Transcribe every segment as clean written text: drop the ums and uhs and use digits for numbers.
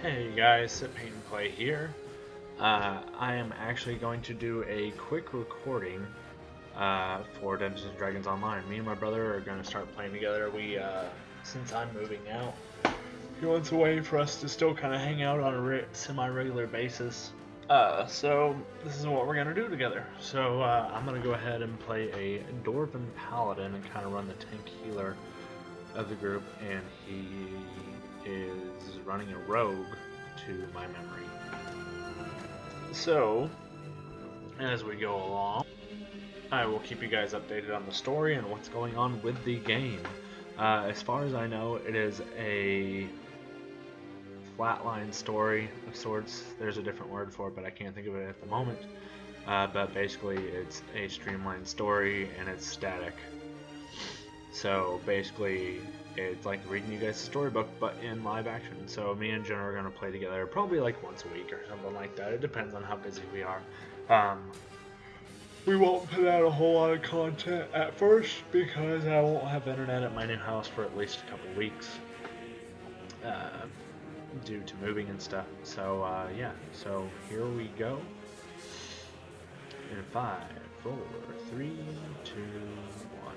Hey guys, Sit Paint and Play here. I am actually going to do a quick recording for Dungeons and Dragons Online. Me and my brother are going to start playing together. Since I'm moving out, he wants a way for us to still kind of hang out on a semi-regular basis. So this is what we're going to do together. So I'm going to go ahead and play a Dwarven Paladin and kind of run the tank healer of the group, and he is running a rogue to my memory. So, as we go along, I will keep you guys updated on the story and what's going on with the game. As far as I know, it is a flatline story of sorts. There's a different word for it, but I can't think of it at the moment. But basically, it's a streamlined story and it's static. So basically, it's like reading you guys a storybook, but in live action. So me and Jenna are going to play together probably like once a week or something like that. It depends on how busy we are. We won't put out a whole lot of content at first because I won't have internet at my new house for at least a couple weeks due to moving and stuff. So yeah, so here we go. In 5, 4, 3, 2, 1.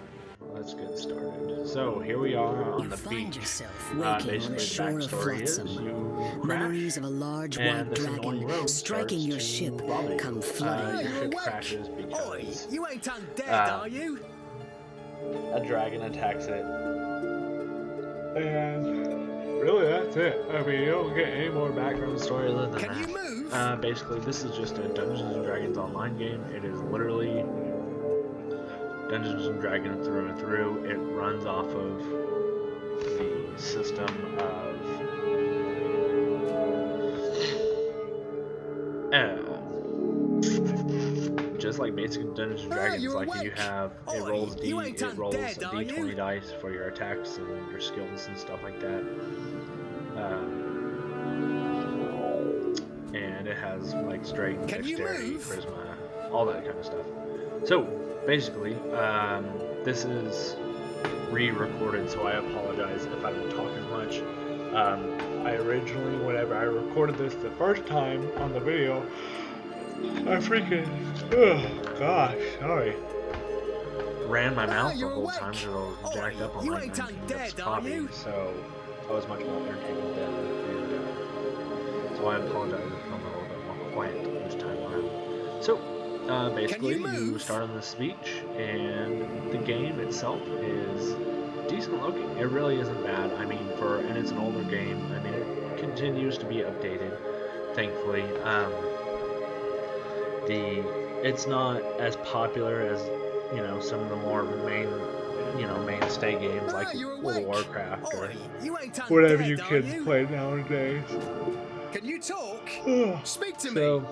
Let's get started. So here we are on the beach. Yourself waking on a shore of flotsam. Memories of a large white dragon striking your ship come flooding. Your ship crashes because Oi, you ain't undead, are you? a dragon attacks it. And really, that's it. I mean, you don't get any more background story than that. Can you move? Basically, this is just a Dungeons and Dragons online game. It is literally Dungeons and Dragons through and through. It runs off of the system of just like basic Dungeons and Dragons. Like you have it rolls d20 dice for your attacks and your skills and stuff like that. And it has like strength, dexterity, charisma, all that kind of stuff. So basically, this is re-recorded, so I apologize if I don't talk as much. I originally, whenever I recorded this the first time on the video, I freaking, oh gosh, sorry, ran my mouth the whole time because I was jacked up on my coffee, so I was much more irritated than. So I apologize if I'm a little bit more quiet this time around. So, basically, you start on this beach, and the game itself is decent looking. It really isn't bad. I mean, and it's an older game. I mean, it continues to be updated, thankfully. It's not as popular as, some of the more mainstay games like World of Warcraft or whatever you kids play nowadays. Can you talk? Speak to me. So,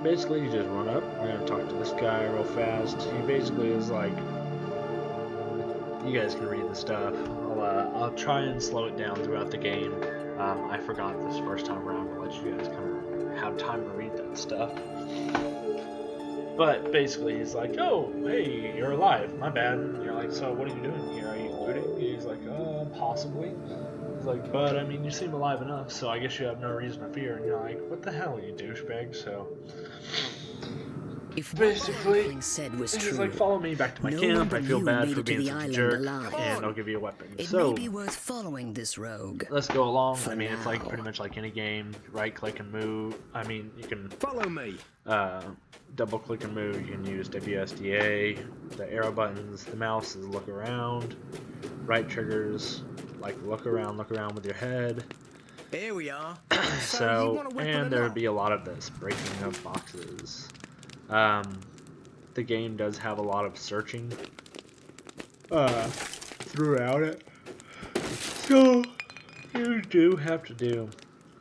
basically, you just run up. We're gonna talk to this guy real fast. He basically is like, you guys can read the stuff. I'll try and slow it down throughout the game. I forgot this first time around to let you guys kind of have time to read that stuff. But basically, he's like, "Oh, hey, you're alive. My bad." And you're like, "So what are you doing here? Are you looting?" And he's like, possibly." He's like, "But I mean, you seem alive enough, so I guess you have no reason to fear." And you're like, "What the hell, you douchebag?" So If basically, said was he's true, like, "Follow me back to my camp. I feel bad for being such a jerk, and I'll give you a weapon." It So may be worth following this rogue. let's go along. For I mean, it's like now. pretty much like any game. Right click and move. I mean, you can Follow me. double click and move. You can use WSDA, the arrow buttons. The mouse is look around. Right triggers, like look around with your head. Here we are. So, and there would be a lot of this, breaking of boxes. The game does have a lot of searching throughout it. So, you do have to do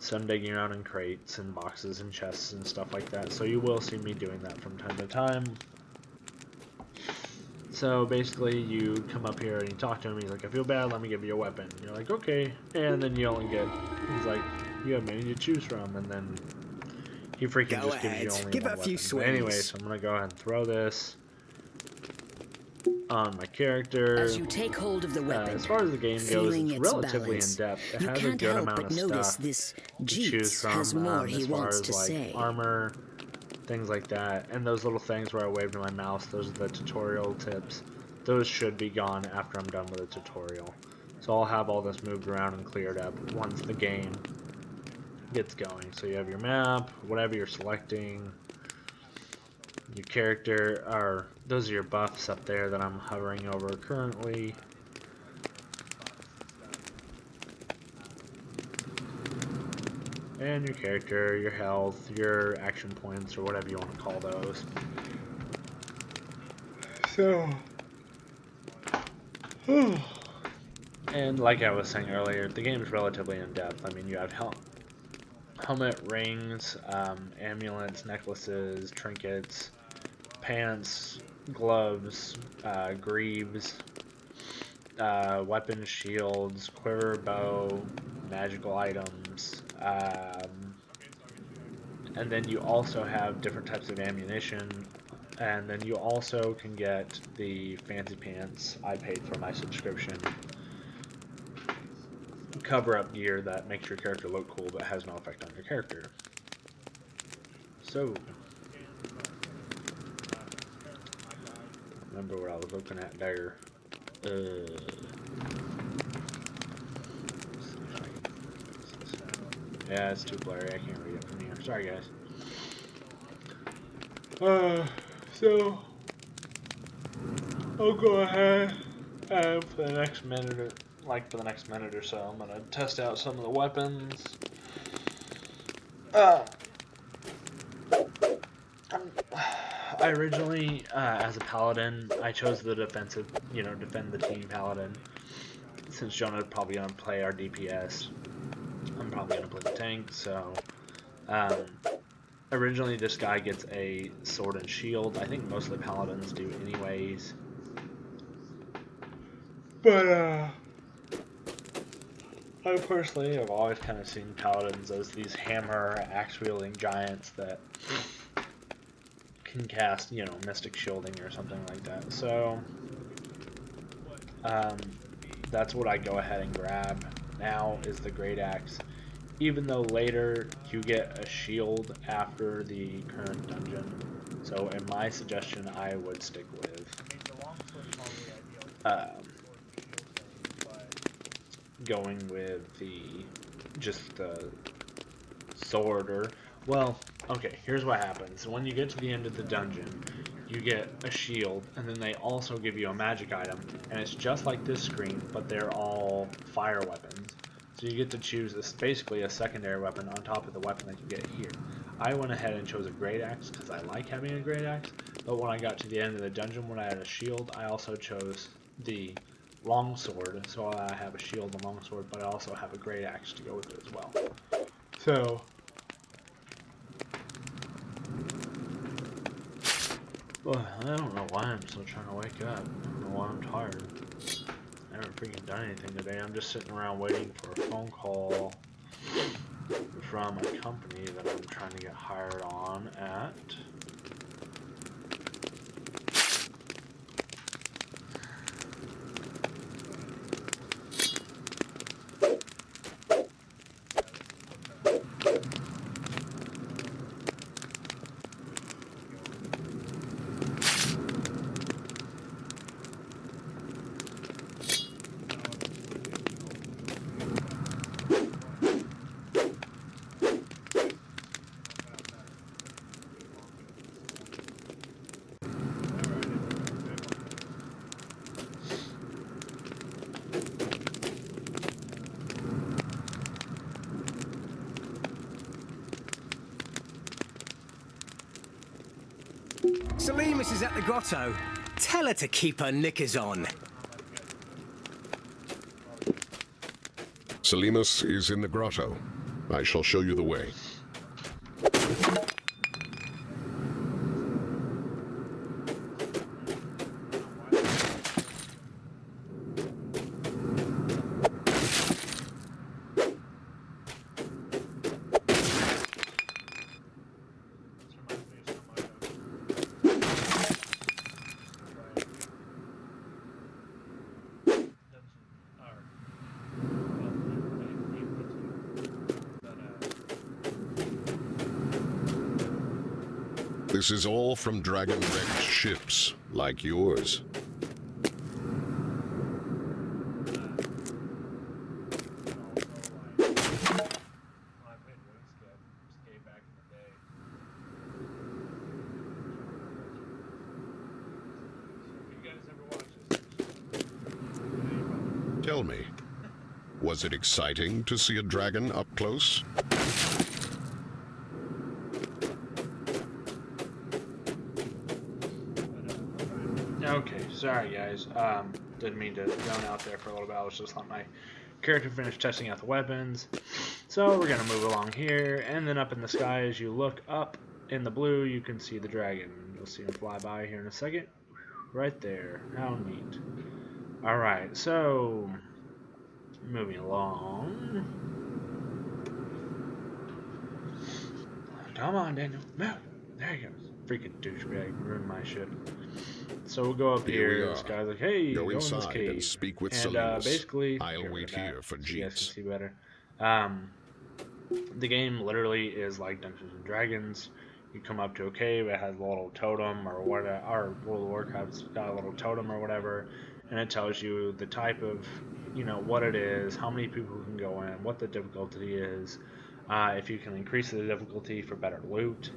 some digging around in crates and boxes and chests and stuff like that. So you will see me doing that from time to time. So basically, you come up here and you talk to him. He's like, "I feel bad. Let me give you a weapon." And you're like, "Okay." And then you only get. He's like, "You have many to choose from." And then he freaking just gives you only one weapon. But anyway, so I'm gonna go ahead and throw this. on my character. As you take hold of the weapon, as far as the game goes, it's relatively balance, in depth. It you has a can't good help amount but of notice stuff this to choose Jeets from, has more he as far wants as to like say. armor, things like that, and those little things where I waved my mouse. Those are the tutorial tips. Those should be gone after I'm done with the tutorial. So I'll have all this moved around and cleared up once the game gets going. So you have your map, whatever you're selecting, your character, or those are your buffs up there that I'm hovering over currently. And your character, your health, your action points, or whatever you want to call those. So, and like I was saying earlier, the game is relatively in depth. I mean, you have helmet, rings, amulets, necklaces, trinkets, pants, gloves, greaves, weapons, shields, quiver, bow, magical items, and then you also have different types of ammunition, and then you also can get the fancy pants. I paid for my subscription. Cover up gear that makes your character look cool but has no effect on your character. So, remember what I was looking at there. Yeah, it's too blurry. I can't read it from here. Sorry, guys. So I'll go ahead and for the next minute or so, I'm gonna test out some of the weapons. I originally, as a paladin, I chose the defensive, defend the team paladin. Since Jonah's probably gonna play our DPS, I'm probably gonna play the tank. So, originally this guy gets a sword and shield. I think most of the paladins do anyways. But I personally have always kind of seen paladins as these hammer, axe-wielding giants that can cast, mystic shielding or something like that. So, that's what I go ahead and grab now is the Great Axe. Even though later you get a shield after the current dungeon. So in my suggestion, I would stick with going with just the sword, or well, okay, here's what happens. When you get to the end of the dungeon, you get a shield, and then they also give you a magic item, and it's just like this screen, but they're all fire weapons. So you get to choose this, basically a secondary weapon on top of the weapon that you get here. I went ahead and chose a Great Axe because I like having a Great Axe, but when I got to the end of the dungeon when I had a shield, I also chose the longsword, so I have a shield and longsword, but I also have a Great Axe to go with it as well. So, well, I don't know why I'm still trying to wake up. I don't know why I'm tired. I haven't freaking done anything today. I'm just sitting around waiting for a phone call from a company that I'm trying to get hired on at. Selimus is at the grotto. Tell her to keep her knickers on. Selimus is in the grotto. I shall show you the way. This is all from dragon-wrecked ships, like yours. Tell me, was it exciting to see a dragon up close? Okay, sorry guys. Didn't mean to zone out there for a little bit. I was just letting my character finish testing out the weapons. So we're gonna move along here, and then up in the sky, as you look up in the blue, you can see the dragon. You'll see him fly by here in a second. Right there. How neat. Alright, so moving along. Come on, Daniel. Move. There he goes. Freaking douchebag. Ruined my ship. So we'll go up here. This guy's like, hey, go in this inside cave. and speak with And Salinas. basically, I'll wait here for so you guys can Jeeps. see better. The game literally is like Dungeons and Dragons. You come up to a cave, it has a little totem or whatever, or World of Warcraft's got a little totem or whatever, and it tells you the type of, you know, what it is, how many people can go in, what the difficulty is, if you can increase the difficulty for better loot,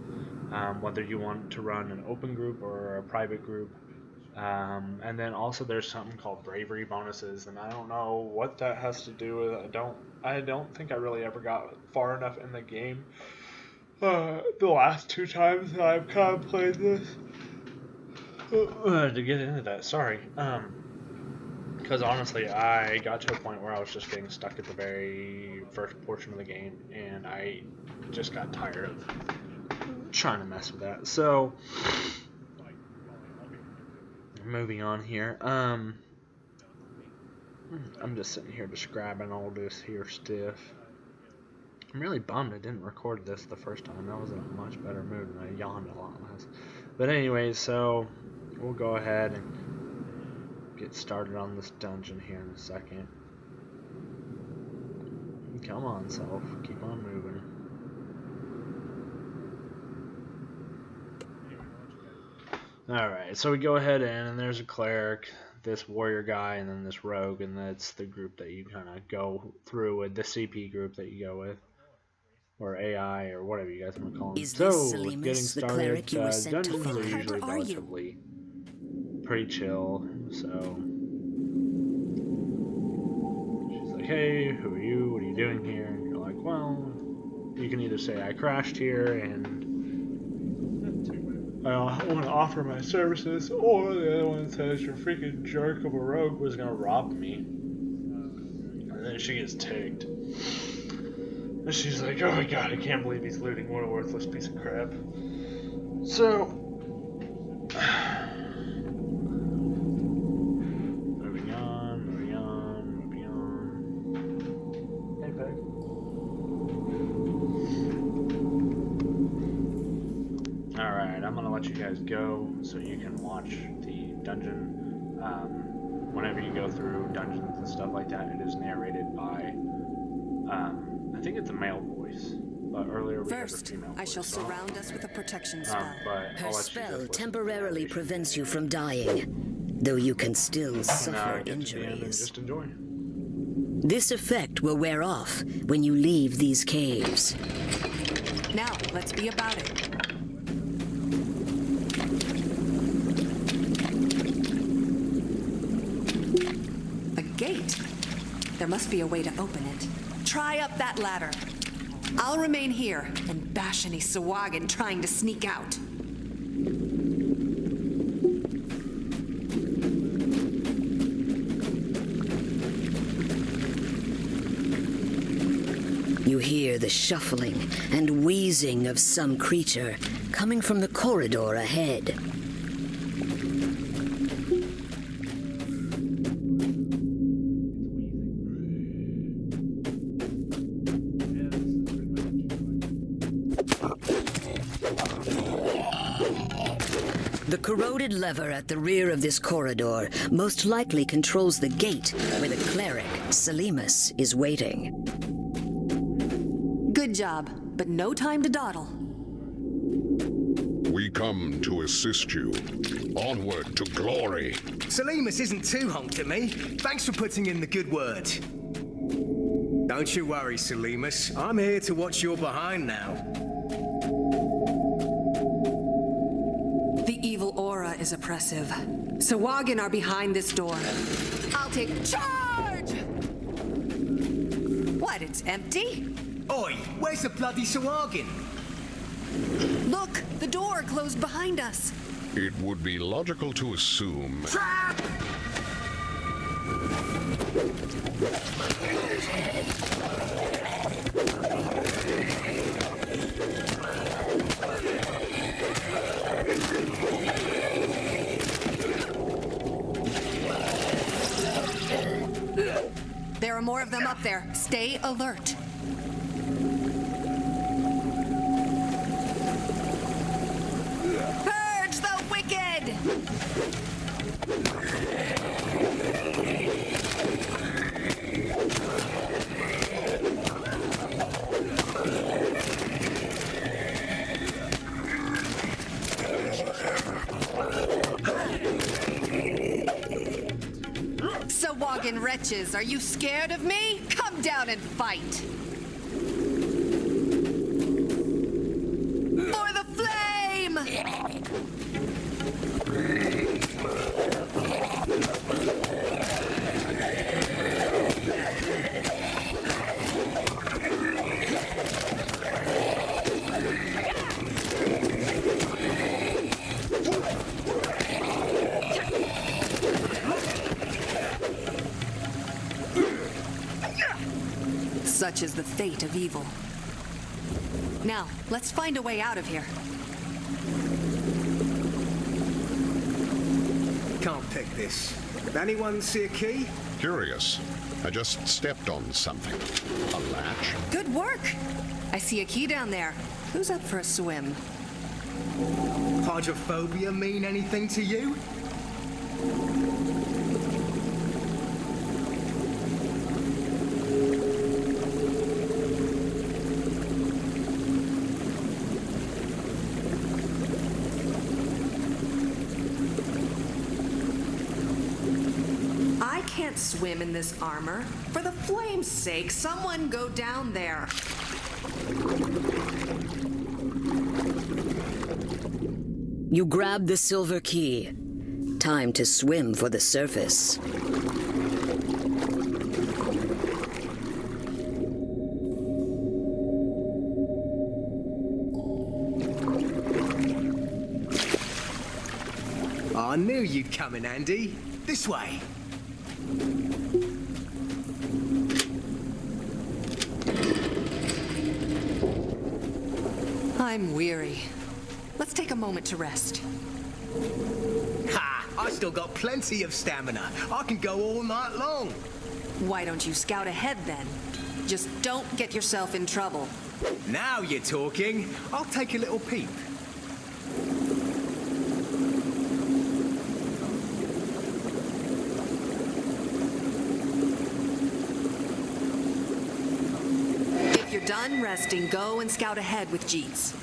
whether you want to run an open group or a private group, and then also there's something called bravery bonuses, and I don't know what that has to do with it. I don't think I really ever got far enough in the game. The last 2 times that I've kind of played this to get into that. Sorry. Because honestly, I got to a point where I was just getting stuck at the very first portion of the game, and I just got tired of trying to mess with that. So, moving on here. I'm just sitting here describing all this here stuff. I'm really bummed I didn't record this the first time. I was in a much better mood and I yawned a lot less. But anyways, so we'll go ahead and get started on this dungeon here in a second. Come on, self. Keep on moving. Alright, so we go ahead in, and there's a cleric, this warrior guy, and then this rogue, and that's the group that you kind of go through with, the CP group that you go with. Or AI, or whatever you guys want to call them. Is this So, Salimus, getting the started, cleric you were sent to dungeons are find? usually Where are you? relatively pretty chill, so... She's like, hey, who are you? What are you doing here? And you're like, well, you can either say I crashed here and I want to offer my services, or the other one says your freaking jerk of a rogue was going to rob me. And then she gets ticked. And she's like, oh my god, I can't believe he's looting. What a worthless piece of crap. So, moving on. Hey, Peg. Alright, I'm going to let you guys go so you can watch the dungeon. Whenever you go through dungeons and stuff like that, it is narrated by... I think it's a male voice, but earlier we had a female voice. I shall surround us with a protection spell. But Her I'll let you spell guys listen temporarily to the prevents you from dying, though you can still suffer get to the end and injuries. just enjoy. This effect will wear off when you leave these caves. Now, let's be about it. A gate? There must be a way to open it. Try up that ladder. I'll remain here and bash any Sahuagin trying to sneak out. You hear the shuffling and wheezing of some creature coming from the corridor ahead. The corroded lever at the rear of this corridor most likely controls the gate where the cleric, Salimus, is waiting. Good job, but no time to dawdle. We come to assist you. Onward to glory. Selimus isn't too honked at me. Thanks for putting in the good word. Don't you worry, Selimus. I'm here to watch your behind now. The evil aura is oppressive. Sahuagin are behind this door. I'll take charge! What, it's empty? Oi, where's the bloody Sahuagin? Look, the door closed behind us. It would be logical to assume... Trap! There are more of them up there. Stay alert. Purge the wicked! Sahuagin wretches, are you scared of me? Come down and fight! For the flame! Such is the fate of evil. Now, let's find a way out of here. Can't pick this. Anyone see a key? Curious. I just stepped on something. A latch? Good work! I see a key down there. Who's up for a swim? Hydrophobia mean anything to you? I can't swim in this armor. For the flame's sake, someone go down there. You grab the silver key. Time to swim for the surface. I knew you'd come in, Andy. This way. I'm weary. Let's take a moment to rest. Ha! I still got plenty of stamina. I can go all night long. Why don't you scout ahead then? Just don't get yourself in trouble. Now you're talking. I'll take a little peep. If you're done resting, go and scout ahead with Jeets.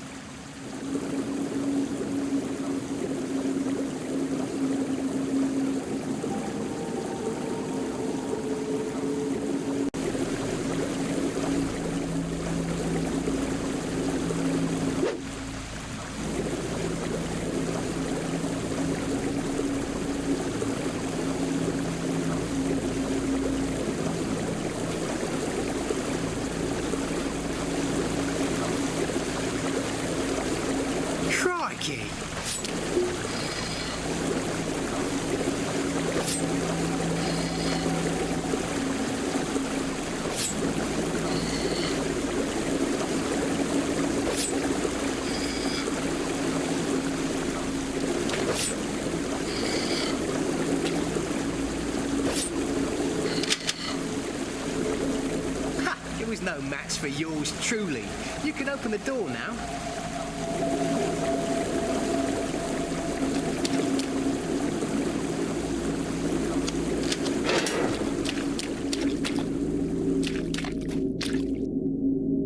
Crikey! Ha! It was no match for yours truly. You can open the door now.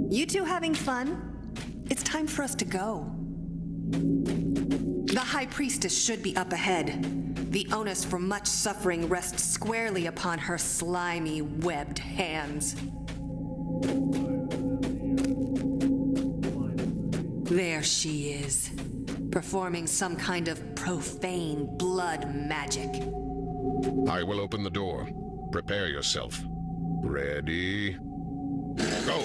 You two having fun? It's time for us to go. The High Priestess should be up ahead. The onus for much suffering rests squarely upon her slimy, webbed hands. There she is, performing some kind of profane blood magic. I will open the door. Prepare yourself. Ready? Go!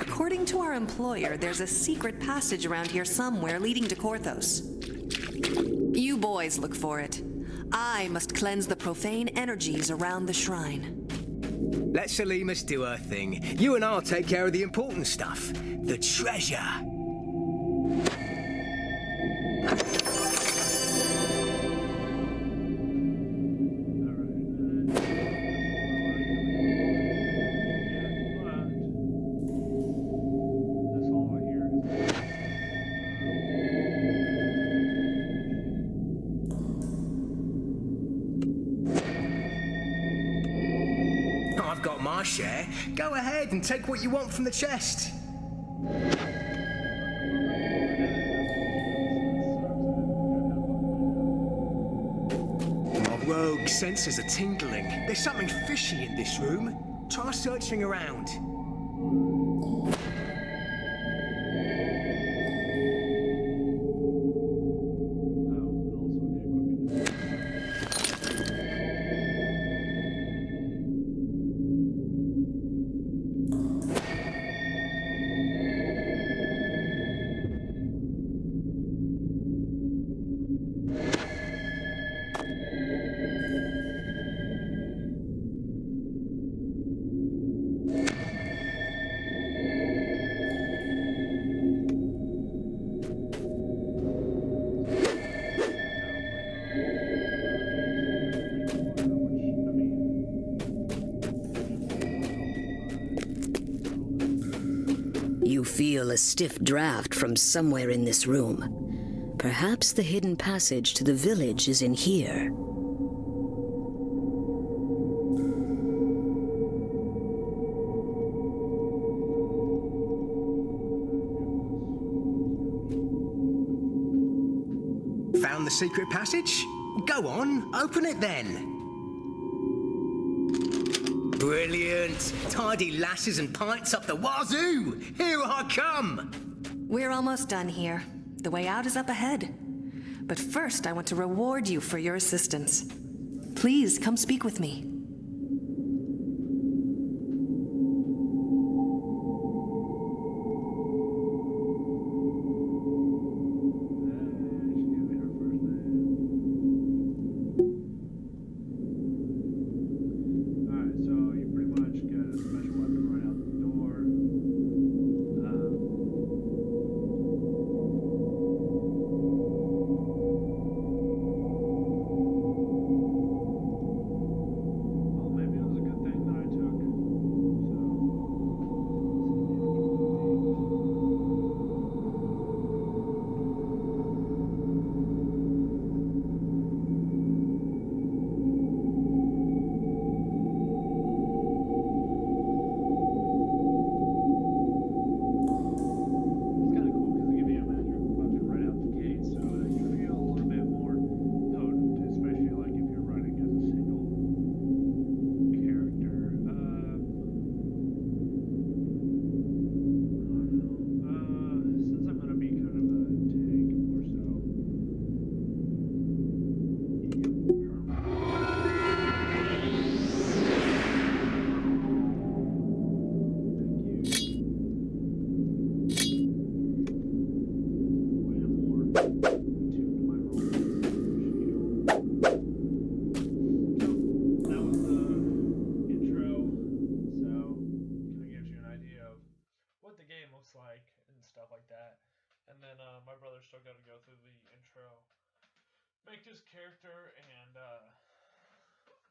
According to our employer, there's a secret passage around here somewhere leading to Korthos. You boys look for it. I must cleanse the profane energies around the shrine. Let Selimus do her thing. You and I'll take care of the important stuff. The treasure. I've got my share. Go ahead and take what you want from the chest. My rogue senses are tingling. There's something fishy in this room. Try searching around. You feel a stiff draft from somewhere in this room. Perhaps the hidden passage to the village is in here. Found the secret passage? Go on, open it then. Brilliant! Tidy lasses and pints up the wazoo! Here I come! We're almost done here. The way out is up ahead. But first, I want to reward you for your assistance. Please, come speak with me.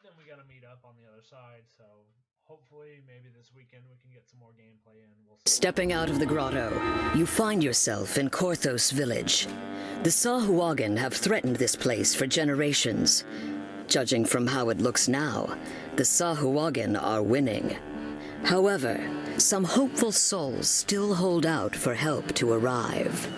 then we gotta meet up on the other side, so hopefully maybe this weekend we can get some more gameplay in. We'll see. Stepping out of the grotto, you find yourself in Korthos village. The Sahuagin have threatened this place for generations. Judging from how it looks now, the Sahuagin are winning. However, some hopeful souls still hold out for help to arrive.